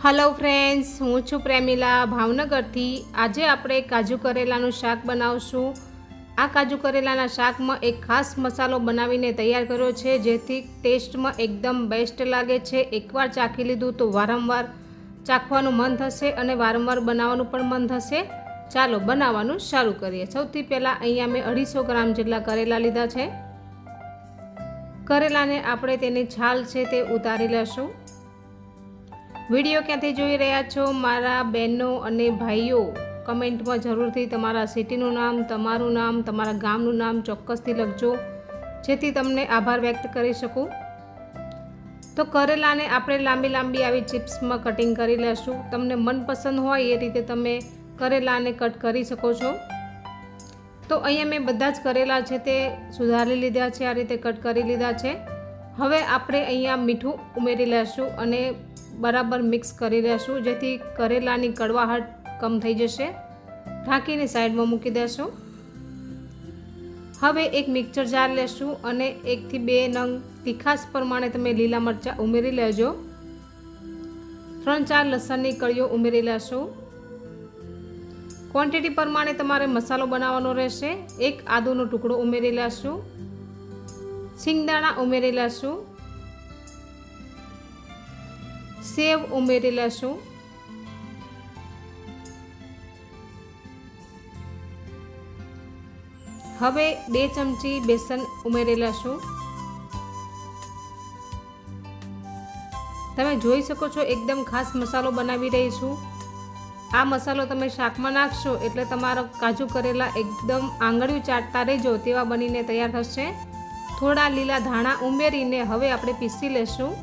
Hello friends, हूँ छूँ प्रेमिला भावनगरथी। आज आपणे काजू करेलाનું શાક બનાવશું। આ કાજુ કરેલાના શાકમાં એક ખાસ મસાલો બનાવીને તૈયાર કર્યો છે, જેથી ટેસ્ટમાં એકદમ બેસ્ટ લાગે છે। એકવાર ચાખી લીધું તો વારંવાર ચાખવાનું મન થશે અને વારંવાર બનાવવાનું પણ મન થશે। ચાલો બનાવવાનું શરૂ કરીએ। સૌથી પહેલાં અહીંયા મેં 250 ગ્રામ જેટલા કરેલા લીધા છે। કરેલાને આપણે તેની છાલ છે તે ઉતારી લેશું। વિડીયો ક્યાંથી જોઈ રહ્યા છો મારા બહેનો અને ભાઈઓ, કમેન્ટમાં જરૂરથી તમારા સિટીનું નામ, તમારું નામ, તમારા ગામનું નામ ચોક્કસથી લખજો, જેથી તમને આભાર વ્યક્ત કરી શકું। તો કરેલાને આપણે લાંબી લાંબી આવી ચિપ્સમાં કટિંગ કરી લેશું। તમને મનપસંદ હોય એ રીતે તમે કરેલાને કટ કરી શકો છો। તો અહીંયા મેં બધા જ કરેલા છે તે સુધારી લીધા છે, આ રીતે કટ કરી લીધા છે। હવે આપણે અહીંયા મીઠું ઉમેરી લેશું અને બરાબર મિક્સ કરી લેશું, જેથી કરેલાની કડવાહટ કમ થઈ જશે। ઢાંકીને સાઈડમાં મૂકી દેશું। હવે એક મિક્સર જાર લેશું અને 1 થી 2 નંગ તીખાસ પ્રમાણે તમે લીલા મરચાં ઉમેરી લેજો। 3-4 લસણની કળીઓ ઉમેરી લેશું। ક્વોન્ટિટી પ્રમાણે તમારે મસાલો બનાવવાનો રહેશે। 1 આદુનો ટુકડો ઉમેરી લેશું। સિંગદાણા ઉમેરી લેશું। સેવ ઉમેરી લેશું। હવે 2 ચમચી બેસન ઉમેરી લેશું। તમે જોઈ શકો છો એકદમ ખાસ મસાલો બનાવી રહી છું। આ મસાલો તમે શાકમાં નાખશો એટલે તમારા કાજુ કરેલા એકદમ આંગળીઓ ચાટતા રહેજો તેવા બનીને તૈયાર થશે। થોડા લીલા ધાણા ઉમેરીને હવે આપણે પીસી લેશું।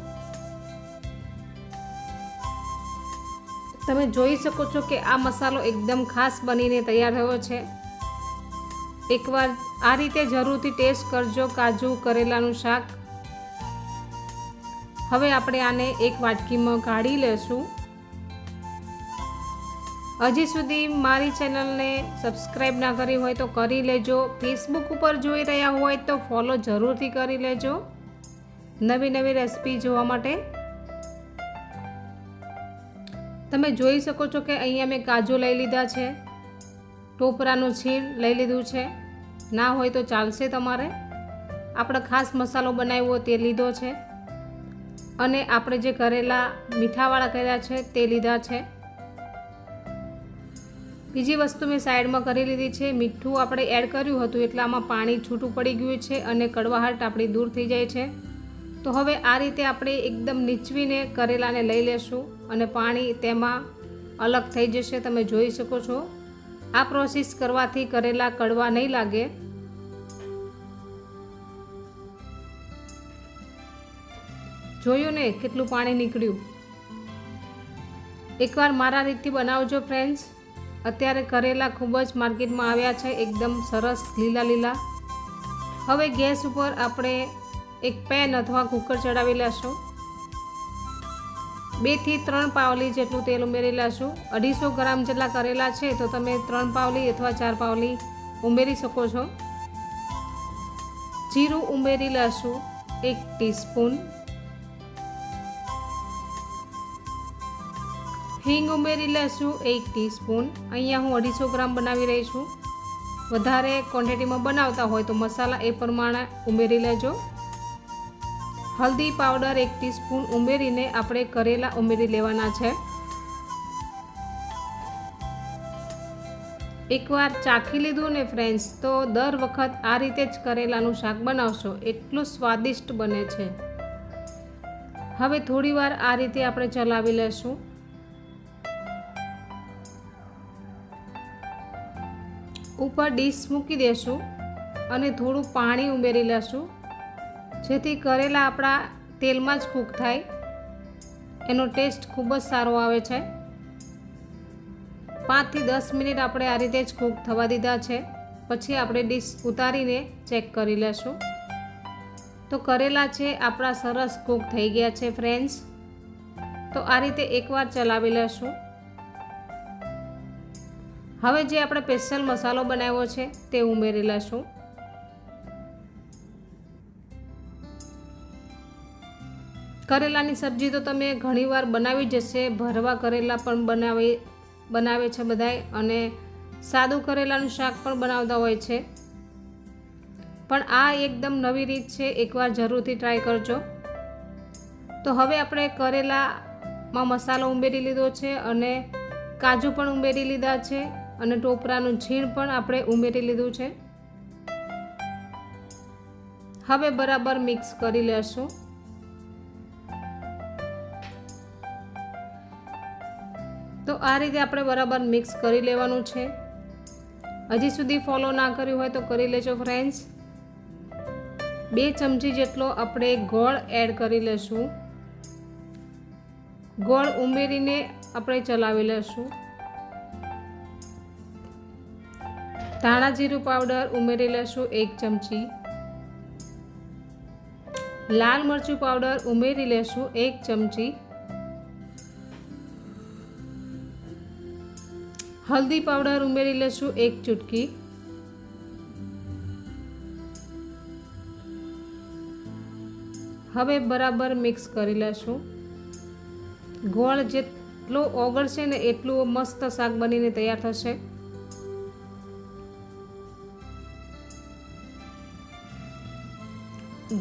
તમે જોઈ શકો છો કે આ મસાલો એકદમ ખાસ બનીને તૈયાર થયો છે। એકવાર આ રીતે જરૂરથી ટેસ્ટ કરજો કાજુ કરેલાનું શાક। હવે આપણે આને એક વાટકીમાં કાઢી લેશું। હજી સુધી મારી ચેનલને સબસ્ક્રાઈબ ના કરી હોય તો કરી લેજો। ફેસબુક ઉપર જોઈ રહ્યા હોય તો ફોલો જરૂરથી કરી લેજો નવી નવી રેસિપી જોવા માટે। તમે જોઈ શકો છો કે અહીંયા મેં કાજુ લઈ લીધા છે, ટોપરાનું છીણ લઈ લીધું છે, ના હોય તો ચાલશે તમારે। આપણે ખાસ મસાલો બનાવ્યો તે લીધો છે અને આપણે જે કરેલા મીઠાવાળા કર્યા છે તે લીધા છે। બીજી વસ્તુ મેં સાઈડમાં કરી લીધી છે, મીઠું આપણે એડ કર્યું હતું એટલે આમાં પાણી છૂટું પડી ગયું છે અને કડવાહટ આપણી દૂર થઈ જાય છે। તો હવે આ રીતે આપણે એકદમ નીચવીને કરેલાને લઈ લેશું અને પાણી તેમાં અલગ થઈ જશે। તમે જોઈ શકો છો આ પ્રોસેસ કરવાથી કરેલા કડવા નહીં લાગે। જોયું ને કેટલું પાણી નીકળ્યું। એકવાર મારા રીતથી બનાવજો ફ્રેન્ડ્સ। અત્યારે કરેલા ખૂબ જ માર્કેટમાં આવ્યા છે એકદમ સરસ લીલા લીલા। હવે ગેસ ઉપર આપણે એક પેન અથવા કુકર ચડાવી લેશું। 2 થી 3 પાવલી જેટલું તેલ ઉમેરી લેશું। 250 ગ્રામ જેટલા કરેલા છે તો તમે 3 પાવલી અથવા 4 પાવલી ઉમેરી શકો છો। જીરું ઉમેરી લેશું 1 ટીસ્પૂન। હિંગ ઉમેરી લેશું 1 ટીસ્પૂન। અહીંયા હું 250 ગ્રામ બનાવી રહી છું। વધારે ક્વોન્ટિટીમાં બનાવતા હોય તો મસાલા એ પ્રમાણે ઉમેરી લેજો। હલ્દી પાવડર 1 ટીસ્પૂન ઉમેરીને આપણે કરેલા ઉમેરી લેવાના છે। એકવાર ચાખી લીધું ને ફ્રેન્ડ્સ તો દર વખત આ રીતે જ કરેલાનું શાક બનાવશો, એટલું સ્વાદિષ્ટ બને છે। હવે થોડીવાર આ રીતે આપણે ચલાવી લેશું। ઉપર ડીશ મૂકી દેશું અને થોડું પાણી ઉમેરી લેશું, જેથી કરેલા આપણા તેલમાં જ કૂક થાય, એનો ટેસ્ટ ખૂબ જ સારો આવે છે। 5 થી 10 મિનિટ આપણે આ રીતે જ કૂક થવા દીધા છે। પછી આપણે ડીશ ઉતારીને ચેક કરી લેશું। તો કરેલા છે આપણા સરસ કૂક થઈ ગયા છે ફ્રેન્ડ્સ। તો આ રીતે એકવાર ચલાવી લેશું। હવે જે આપણે સ્પેશિયલ મસાલો બનાવ્યો છે તે ઉમેરી લેશું। કરેલાની સબ્જી તો તમે ઘણીવાર બનાવી જ હશે, ભરવા કરેલા પણ બનાવે છે બધાય, અને સાદું કરેલાનું શાક પણ બનાવતા હોય છે. પણ આ એકદમ નવી રીત છે, એકવાર જરૂરથી ટ્રાય કરજો. તો હવે આપણે કરેલામાં મસાલો ઉમેરી લીધો છે અને કાજુ પણ ઉમેરી લીધા છે અને ટોપરાનું છીણ પણ આપણે ઉમેરી લીધું છે. હવે બરાબર મિક્સ કરી લેશું. તો આ રીતે આપણે બરાબર મિક્સ કરી લેવાનું છે. હજી સુધી ફોલો ના કર્યું હોય તો કરી લેજો ફ્રેન્ડ્સ. 2 ચમચી જેટલો આપણે ગોળ એડ કરી લેશું. ગોળ ઉમેરીને આપણે ચલાવી લેશું. ધાણા જીરું પાવડર ઉમેરી લેશું 1 ચમચી. લાલ મરચું પાવડર ઉમેરી લેશું 1 ચમચી. હલ્દી પાવડર ઉમેરી લેશું 1 ચૂટકી. હવે બરાબર મિક્સ કરી લેશું. ગોળ જેટલો ઓગળશે ને એટલું મસ્ત શાક બનીને તૈયાર થશે.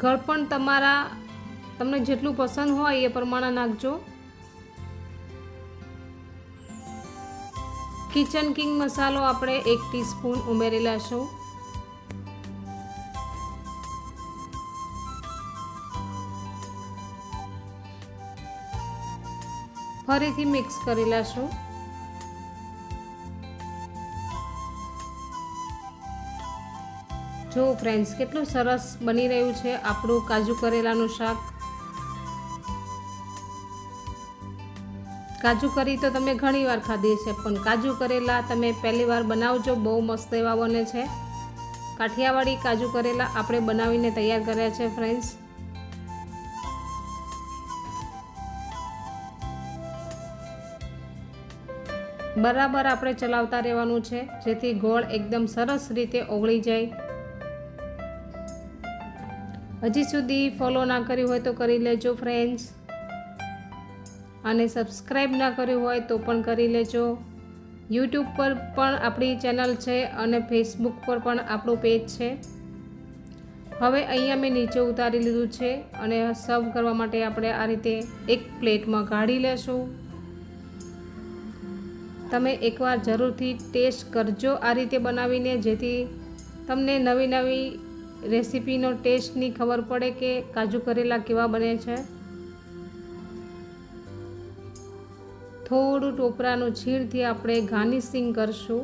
ગળપણ તમને જેટલું પસંદ હોય એ પ્રમાણે નાખજો. કિચન કિંગ મસાલો આપણે 1 ટીસ્પૂન ઉમેરી લેશું. ફરીથી મિક્સ કરી લેશું. જો ફ્રેન્ડ્સ કેટલું સરસ બની રહ્યું છે આપણું કાજુ કરેલાનું શાક. કાજુ કરી તો તમે ઘણી વાર ખાધી છે, પણ કાજુ કરેલા તમે પહેલી વાર બનાવજો, બહુ મસ્ત એવા બને છે. કાઠિયાવાડી કાજુ કરેલા આપણે બનાવીને તૈયાર કર્યા છે ફ્રેન્ડ્સ. બરાબર આપણે ચલાવતા રહેવાનું છે જેથી ગોળ એકદમ સરસ રીતે ઓગળી જાય. હજી સુધી ફોલો ના કર્યું હોય તો કરી લેજો ફ્રેન્ડ્સ, અને સબસ્ક્રાઈબ ના કર્યું હોય તો પણ કરી લેજો. યુટ્યુબ પર પણ આપણી ચેનલ છે અને ફેસબુક પર પણ આપણું પેજ છે. હવે અહીંયા મેં નીચે ઉતારી લીધું છે અને સર્વ કરવા માટે આપણે આ રીતે એક પ્લેટમાં કાઢી લેશું. તમે એકવાર જરૂરથી ટેસ્ટ કરજો આ રીતે બનાવીને, જેથી તમને નવી નવી રેસીપીનો ટેસ્ટની ખબર પડે કે કાજુ કરેલા કેવા બને છે. થોડું ટોપરાનું છીણથી આપણે ગાર્નિશિંગ કરશું.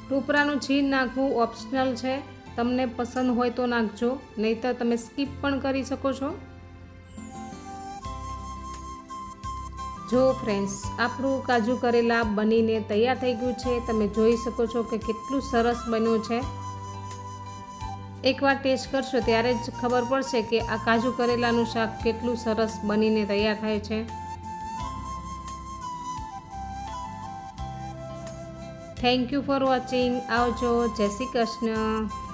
ટોપરાનું છીણ નાખવું ઓપ્શનલ છે, તમને પસંદ હોય તો નાખજો, નહીંતર તમે સ્કીપ પણ કરી શકો છો. જો ફ્રેન્ડ્સ આપણું કાજુ કરેલા બનીને તૈયાર થઈ ગયું છે. તમે જોઈ શકો છો કે કેટલું સરસ બન્યું છે. એકવાર ટેસ્ટ કરશો ત્યારે જ ખબર પડશે કે આ કાજુ કરેલાનું શાક કેટલું સરસ બનીને તૈયાર થાય છે. Thank you for watching. આવજો. જય શ્રી કૃષ્ણ.